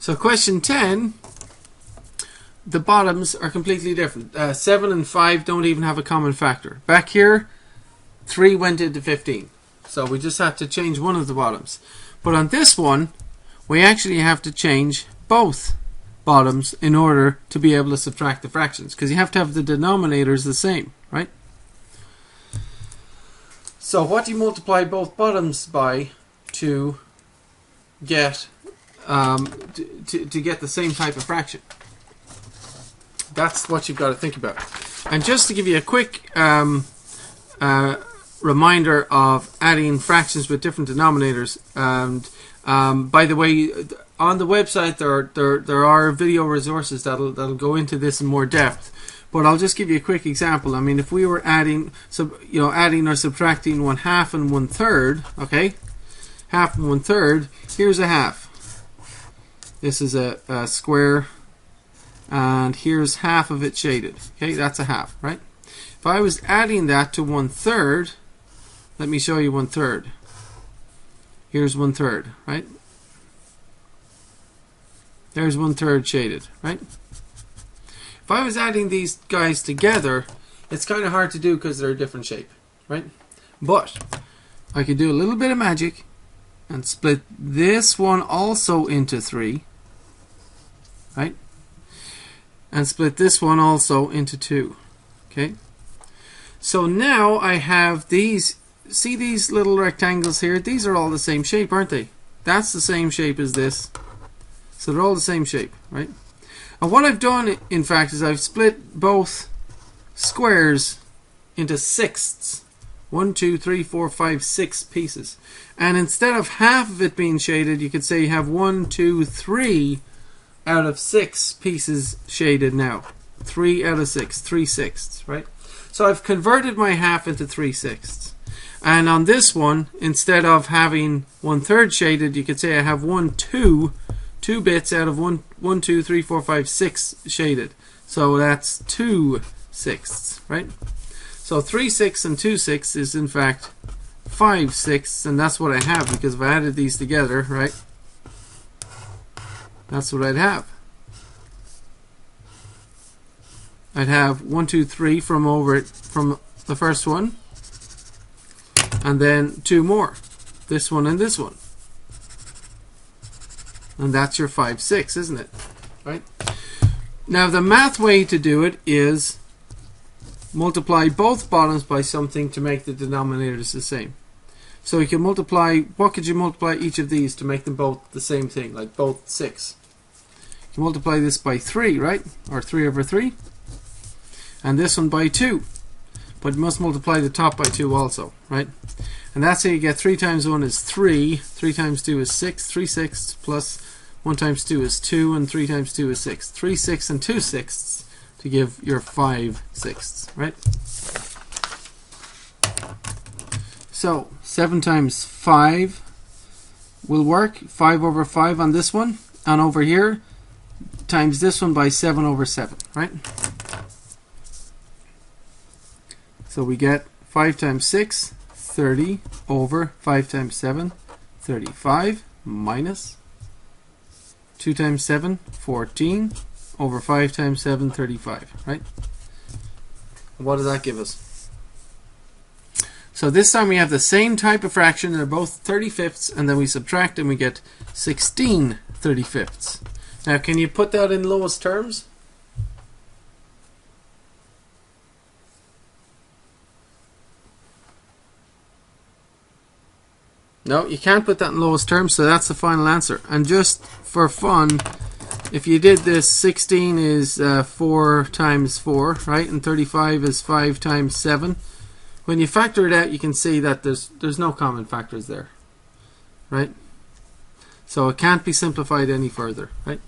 So question 10, the bottoms are completely different. 7 and 5 don't even have a common factor. Back here, 3 went into 15. So we just have to change one of the bottoms. But on this one, we actually have to change both bottoms in order to be able to subtract the fractions, because you have to have the denominators the same, right? So what do you multiply both bottoms by to get to get the same type of fraction? That's what you've got to think about. And just to give you a quick reminder of adding fractions with different denominators, and by the way, on the website there are video resources that'll go into this in more depth. But I'll just give you a quick example. I mean, if we were adding or subtracting 1/2 and 1/3, okay, 1/2 and 1/3. Here's a half. This is a square, and here's half of it shaded. Okay, that's a half, right? If I was adding that to 1/3, let me show you 1/3. Here's 1/3, right? There's 1/3 shaded, right? If I was adding these guys together, it's kind of hard to do because they're a different shape, right? But I could do a little bit of magic and split this one also into 3, right? And split this one also into 2, okay? So now I have these, see these little rectangles here? These are all the same shape, aren't they? That's the same shape as this. So they're all the same shape, right? And what I've done, in fact, is I've split both squares into sixths. 1, 2, 3, 4, 5, 6 pieces. And instead of half of it being shaded, you could say you have 1, 2, 3 out of 6 pieces shaded now. 3 out of 6, 3/6, right? So I've converted my half into 3/6. And on this one, instead of having 1/3 shaded, you could say I have 2 bits out of 1, 2, 3, 4, 5, 6 shaded. So that's 2/6, right? So 3/6 and 2/6 is in fact 5/6, and that's what I have, because if I added these together, right, that's what I'd have. I'd have 1, 2, 3 from the first one, and then 2 more, this one and this one. And that's your 5/6, isn't it? Right? Now the math way to do it is multiply both bottoms by something to make the denominators the same. So you can multiply, what could you multiply each of these to make them both the same thing, like both 6? You can multiply this by 3, right? Or 3/3. And this one by 2. But you must multiply the top by 2 also, right? And that's how you get 3 times 1 is 3, 3 times 2 is 6, 3/6 plus 1 times 2 is 2, and 3 times 2 is 6. 3/6 and 2/6 to give your 5/6, right? So 7 times 5 will work, 5/5 on this one, and over here times this one by 7/7, right? So we get 5 times 6, 30 over 5 times 7, 35 minus 2 times 7, 14 over 5 times 7, 35, right? What does that give us? So this time we have the same type of fraction. They're both 35ths, and then we subtract and we get 16 35ths. Now can you put that in lowest terms? No, you can't put that in lowest terms, so that's the final answer. And just for fun, if you did this, 16 is 4 times 4, right? And 35 is 5 times 7. When you factor it out, you can see that there's no common factors there, right? So it can't be simplified any further, right?